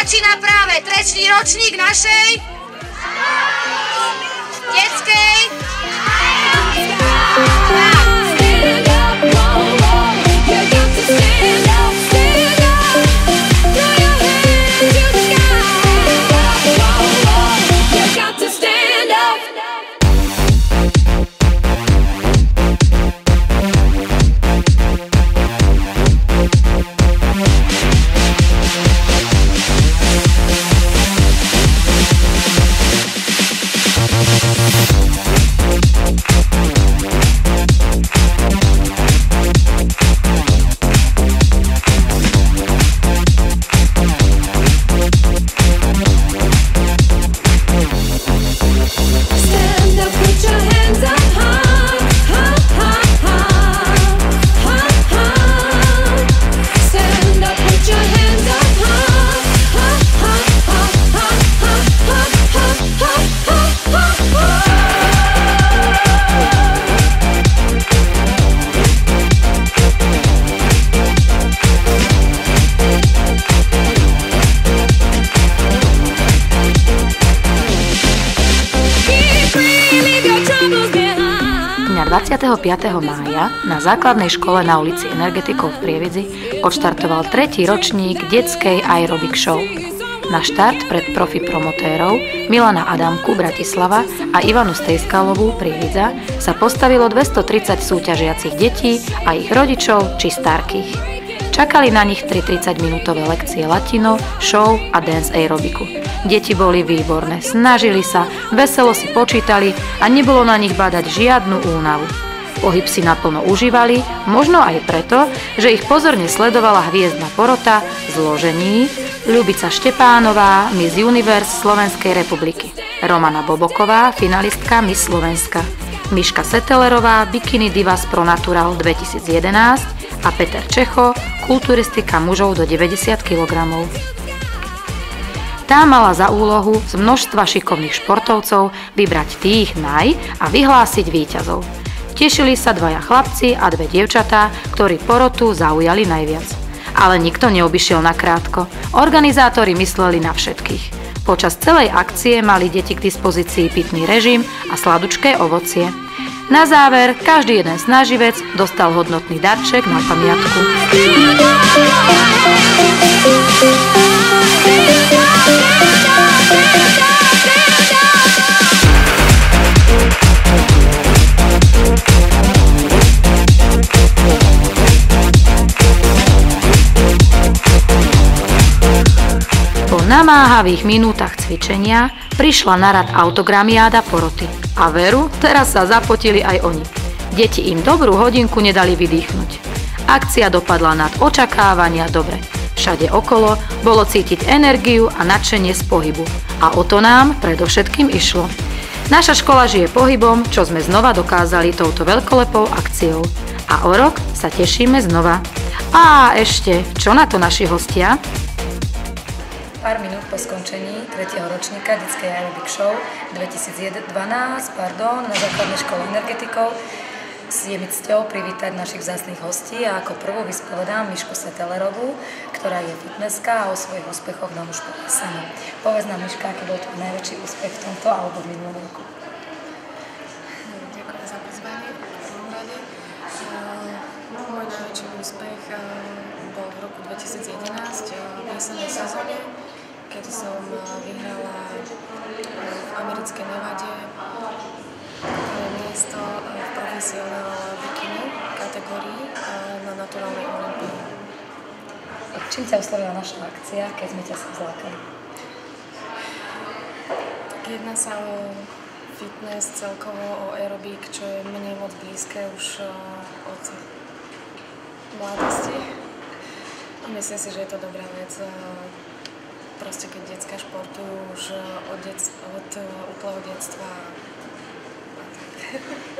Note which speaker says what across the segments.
Speaker 1: Začína práve 3. ročník našej detskej
Speaker 2: Dňa 25. mája na základnej škole na ulici Energetikov v Prievidzi odštartoval 3. ročník detskej aerobik show. Na štart pred profi promotérov Milana Adamku Bratislava a Ivanu Stejskalovú Prievidza sa postavilo 230 súťažiacich detí a ich rodičov či starkých. Čakali na nich 3 30-minútové lekcie latino, show a dance aerobiku. Deti boli výborné, snažili sa, veselo si počítali a nebolo na nich badať žiadnu únavu. Pohyb si naplno užívali, možno aj preto, že ich pozorne sledovala hviezdna porota zložení Ľubica Štepánová, Miss Universe Slovenskej republiky, Romana Boboková, finalistka Miss Slovenska, Miška Setelerová, Bikini Divas Pro Natural 2011 a Peter Čecho, kulturistika mužov do 90 kg. Tá mala za úlohu z množstva šikovných športovcov vybrať tých a vyhlásiť víťazov. Tešili sa 2 chlapci a 2 dievčatá, ktorí porotu zaujali najviac. Ale nikto neobyšiel nakrátko. Organizátori mysleli na všetkých. Počas celej akcie mali deti k dispozícii pitný režim a sladučké ovocie. Na záver každý jeden snaživec dostal hodnotný darček na pamiatku. Po namáhavých minútach cvičenia prišla na rad autogramiáda poroty. A veru, teraz sa zapotili aj oni. Deti im dobrú hodinku nedali vydýchnuť. Akcia dopadla nad očakávania dobre. Všade okolo bolo cítiť energiu a nadšenie z pohybu. A o to nám predovšetkým išlo. Naša škola žije pohybom, čo sme znova dokázali touto veľkolepou akciou. A o rok sa tešíme znova. A ešte, čo na to naši hostia?
Speaker 3: Pár minút po skončení 3. ročníka detskej aerobik show 2012 na základnej škole Energetikov je mi cťou privítať našich vzácnych hostí a ako prvú vyspovedám Mišku Setelerovú, ktorá je fitnesska a o svojich úspechoch nám už povie sama. Povedz nám, Miška, aký bol tvoj najväčší úspech v tomto alebo v minulom roku?
Speaker 4: Ďakujem za pozvanie v prvom rade. Môj najväčší úspech bol v roku 2011 v jesennej sezóne, kedy som vyhrala v americkej Nevade miesto v profesionál bikini kategórii na naturálnej olympii.
Speaker 3: Čím ťa oslovila naša akcia, keď sme ťa sa zlákali?
Speaker 4: Tak jedná sa o fitness, celkovo o aerobik, čo je mne moc blízke už od mladosti. Myslím si, že je to dobrá vec. Proste keď decká športujú už od úplného detstva.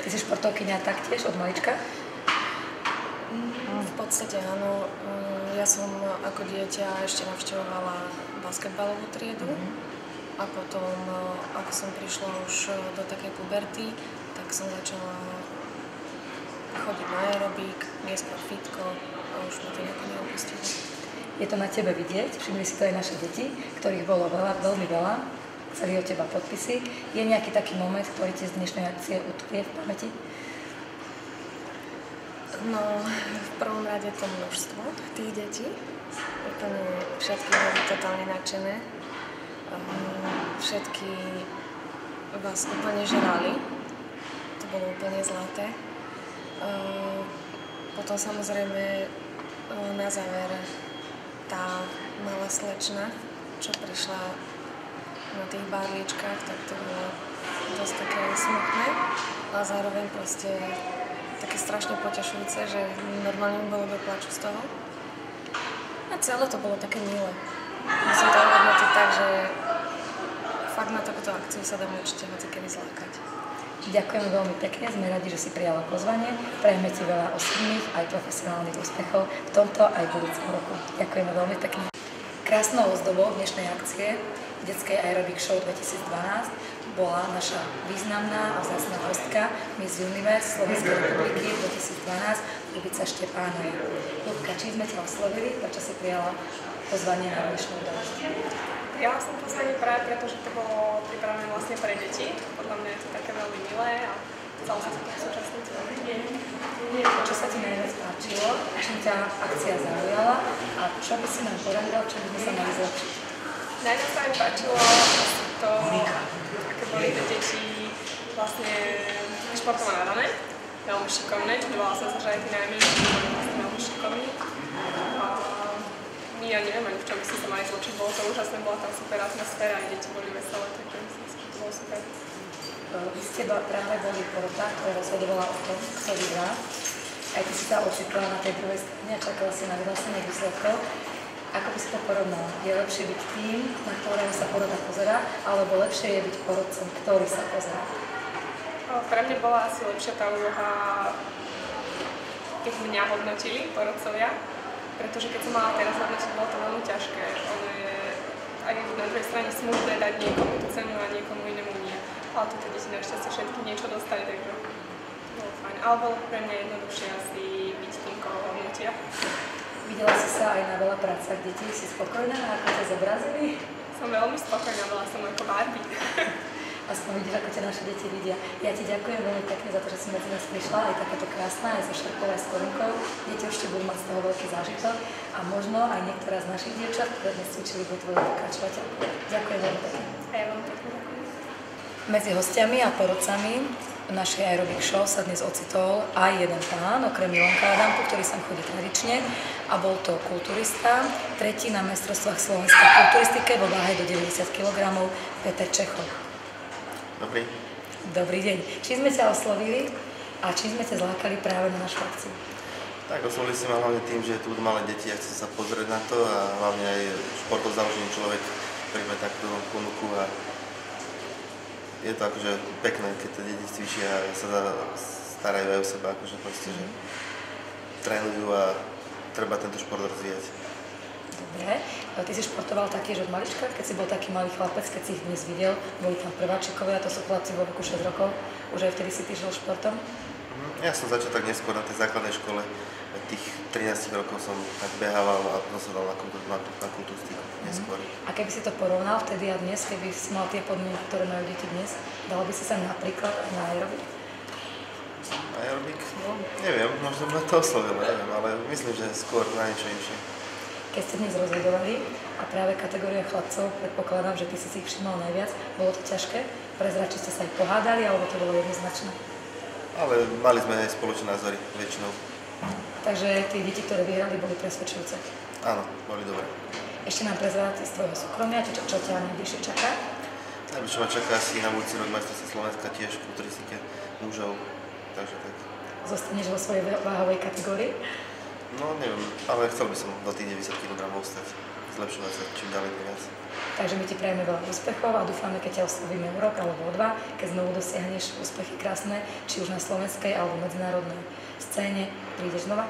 Speaker 3: Ty si športovkyňa taktiež od malička?
Speaker 4: V podstate áno. Ja som ako dieťa ešte navštevovala basketbalovú triedu a potom, ako som prišla už do takej puberty, tak som začala chodiť na aerobik, neskôr fitko a už ma to nejako neopustilo.
Speaker 3: Je to na tebe vidieť, všimli si to aj naše deti, ktorých bolo veľa, veľmi veľa, chceli od teba podpisy. Je nejaký taký moment, ktorý ti z dnešnej akcie utkvie v pamäti?
Speaker 4: No, v prvom rade to množstvo tých detí. Úplne všetky boli totálne nadšené. Všetky vás úplne žrali. To bolo úplne zlaté. Potom samozrejme na záver tá malá slečna, čo prišla na tých barličkách, tak to bolo dosť také smutné, ale zároveň proste také strašne potešujúce, že normálne mi bolo do plaču z toho. A celé to bolo také milé. Musím to hodnotiť tak, že fakt na takúto akciu sa dám určite hocikedy zlákať.
Speaker 3: Ďakujeme veľmi pekne, sme radi, že si prijala pozvanie. Prajeme ti veľa osobných aj profesionálnych úspechov v tomto aj v budúcom roku. Ďakujeme veľmi pekne. Krásnou ozdobou dnešnej akcie Detskej aerobik show 2012 bola naša významná a vzácna hostka Miss Universe Slovenskej republiky 2012 Ľubica Štepánova. Ľubka, či sme ťa oslovili, prečo si prijala pozvanie na dnešnú udalosť?
Speaker 5: Ja som pozvanie práve preto, že to bolo pripravené vlastne pre deti. Podľa mňa je to také veľmi milé a chcela som sa toho súčasniť.
Speaker 3: Čo sa ti najviac páčilo, čím ťa akcia zaujala a čo by si nám poradila, čo by sme sa mali zlepšiť?
Speaker 5: Najviac sa mi páčilo to, aké boli tie deti vlastne športovo nadané, veľmi šikovné, čudovala som sa, že aj tí najmenší boli vlastne veľmi šikovní. Ja neviem ani v čom by si sa mali zlepšiť, bolo to úžasné, bola tam super atmosféra, aj deti boli veselé, takže myslím si, že to bolo super.
Speaker 3: Vy ste práve boli porota, ktorá rozhodovala o tom, kto vyhrá. Aj ty si sa ocitla na tej druhej strane a čakala si na vyhlásenie výsledkov. Ako by si to porovnala? Je lepšie byť tým, na ktorého sa porota pozerá, alebo lepšie je byť porodcom, ktorý sa pozerá?
Speaker 5: Pre mňa bola asi lepšia tá úloha, keď mňa hodnotili porodcovia, pretože keď som mala teraz hodnotiť, bolo to veľmi ťažké. Ono je aj na druhej strane smutné dať niekomu tú cenu a niekomu inému nie. Ale tieto deti našťastie všetky niečo dostali, takže bolo fajn. Ale bolo pre mňa jednoduchšie asi byť tým, koho hodnotia.
Speaker 3: Videla si sa aj na veľa prácach detí, si spokojná, ako ťa zobrazili?
Speaker 5: Som veľmi spokojná, bola som ako Barbie.
Speaker 3: Aspoň vidíš, ako ťa naše deti vidia. Ja ti ďakujem veľmi pekne za to, že si medzi nás prišla, aj takáto krásna, aj so šarkou, aj s korinkou. Deti určite budú mať z toho veľký zážitok a možno aj niektorá z našich dievčat, ktoré dnes cvičili, budú tvoje pokračovateľky. Ďakujem veľmi pekne.
Speaker 5: A ja veľmi pekne ďakujem.
Speaker 3: Medzi hostiami a porodcami našej aerobik show sa dnes ocitol aj jeden pán, okrem Milanka Adamku, ktorý sem chodí tradične, a bol to kulturista, tretí na mestrovstvách Slovenska v kulturistike vo váhe do 90 kg, Peter Čechov.
Speaker 6: Dobrý.
Speaker 3: Dobrý deň. Či sme ťa oslovili a či sme ťa zlákali práve na našu akciu?
Speaker 6: Tak oslovili si ma hlavne tým, že tu budú malé deti a chcem sa pozrieť na to a hlavne aj športov založený človek príjme takú ponuku a je to akože pekné, keď tie deti cvičia a sa starajú aj o seba, akože proste, že trénujú a treba tento šport rozvíjať.
Speaker 3: Dobre. Ty si športoval taktiež od malička, keď si bol taký malý chlapec, keď si ich dnes videl, boli tam prváčikovia, to sú chlapci vo veku 6 rokov, už aj vtedy si ty žil športom?
Speaker 6: Ja som začal tak neskôr na tej základnej škole, tých 13 rokov som tak behával a dosadal na kulturistiku neskôr.
Speaker 3: A keby si to porovnal vtedy a dnes, keby si mal tie podmienky, ktoré majú deti dnes, dalo by si sa napríklad aj na aerobik?
Speaker 6: Aerobik? No, neviem, možno ma to oslovilo, neviem, ale myslím, že skôr na niečo inšie.
Speaker 3: Keď ste dnes rozhodovali a práve kategória chlapcov, predpokladám, že ty si ich všimol najviac, bolo to ťažké? Prezrať, či ste sa aj pohádali, alebo to bolo jednoznačné?
Speaker 6: Ale mali sme aj spoločné názory väčšinou.
Speaker 3: Takže tí deti, ktoré vyhrali, boli presvedčujúce?
Speaker 6: Áno, boli dobré.
Speaker 3: Ešte nám prezrať z tvojho súkromia, čo ťa najbližšie čaká?
Speaker 6: Najbližšie ma čaká asi na budúci rok majstrovstvá Slovenska tiež v kulturistike mužov, takže tak.
Speaker 3: Zostaneš vo svojej váhovej kategórii?
Speaker 6: No neviem, ale chcel by som do tých 90 kg ostať, zlepšovať sa čím ďalej viac.
Speaker 3: Takže my ti prajeme veľa úspechov a dúfame, keď ťa oslovíme o rok alebo o 2, keď znovu dosiahneš úspechy krásne, či už na slovenskej alebo medzinárodnej scéne. Prídeš znova?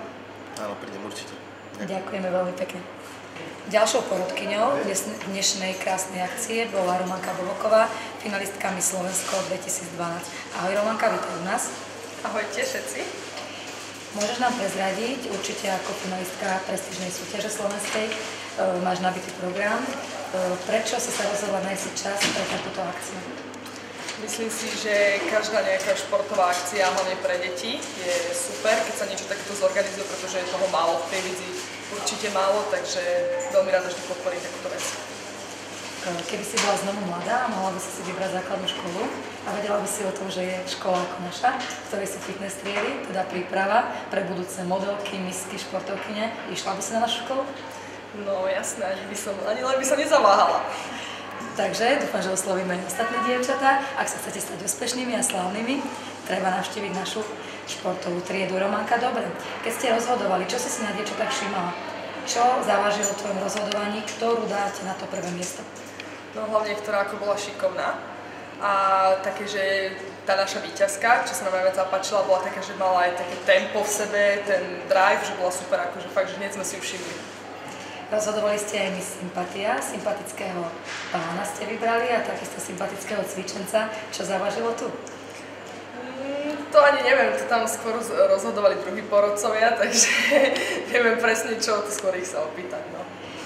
Speaker 6: Áno, prídem určite.
Speaker 3: Ďakujeme veľmi pekne. Ďalšou porodkyňou dnešnej krásnej akcie bola Romanka Boboková, finalistka Miss Slovensko 2012. Ahoj Romanka, vítaj u nás.
Speaker 5: Ahojte všetci.
Speaker 3: Môžeš nám prezradiť, určite ako finalistka prestížnej súťaže slovenskej, máš nabitý program. Prečo si sa rozhodla nájsť si čas pre takúto akciu?
Speaker 7: Myslím si, že každá nejaká športová akcia, hlavne pre deti, je super, keď sa niečo takéto zorganizuje, pretože je toho málo v Prievidzi, určite málo, takže veľmi rada vždy podporím takúto vec.
Speaker 3: Keby si bola znovu mladá, mohla by si vybrať základnú školu a vedela by si o tom, že je škola ako naša, v ktorej sú fitness triedy, teda príprava pre budúce modelky, misky, športovkyne. Išla by si na našu školu?
Speaker 7: No jasné, ani len by som nezaváhala.
Speaker 3: Takže dúfam, že oslovíme aj ostatné dievčatá. Ak sa chcete stať úspešnými a slávnymi, treba navštíviť našu športovú triedu. Románka, dobre. Keď ste rozhodovali, čo si na dievčatách všimala? Čo zavážilo v tvojom rozhodovaní, ktorú dáte na to prvé miesto?
Speaker 7: No hlavne, ktorá ako bola šikovná. A také, že tá naša víťazka, čo sa nám najviac zapáčila, bola taká, že mala aj také tempo v sebe, ten drive, že bola super, akože fakt, že hneď sme si ju všimli.
Speaker 3: Rozhodovali ste aj Miss Sympatia, sympatického pána ste vybrali a takisto sympatického cvičenca. Čo zavážilo tu?
Speaker 7: To ani neviem, to tam skôr rozhodovali druhí porodcovia, takže neviem presne čo, to skôr ich sa opýtať. No.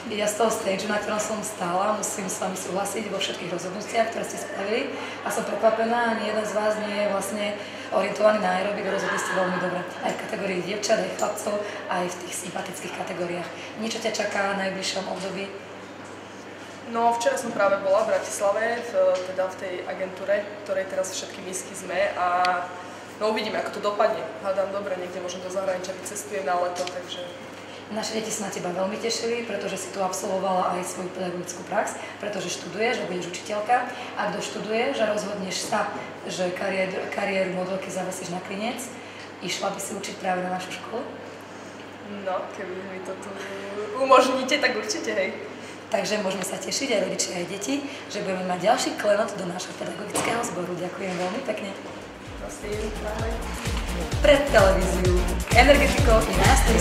Speaker 3: Ja z toho stage, na ktorom som stála, musím s vami súhlasiť vo všetkých rozhodnutiach, ktoré ste spravili a som prekvapená, ani jeden z vás nie je vlastne orientovaný na aerobik, rozhodli ste veľmi dobre. Aj v kategórii dievčat, aj chlapcov, aj v tých sympatických kategóriách. Niečo ťa čaká v najbližšom období?
Speaker 7: No, včera som práve bola v Bratislave, teda v tej agentúre, ktorej teraz všetky misky sme a no uvidíme, ako to dopadne. Hádam dobre, niekde možno do zahraničia vycestujem na leto, takže...
Speaker 3: Naše deti sa na teba veľmi tešili, pretože si tu absolvovala aj svoju pedagogickú prax, pretože študuješ a budeš učiteľka. Ak doštuduješ a rozhodneš sa, že kariéru modelky zavesíš na klinec, išla by si učiť práve na našu školu?
Speaker 7: No, keby mi to tu umožníte, tak určite, hej.
Speaker 3: Takže môžeme sa tešiť aj rodičia, aj deti, že budeme mať ďalší klenot do nášho pedagogického zboru. Ďakujem veľmi pekne.
Speaker 7: Prosím, ahoj.
Speaker 3: Pred televíziu Energetikou i nás 3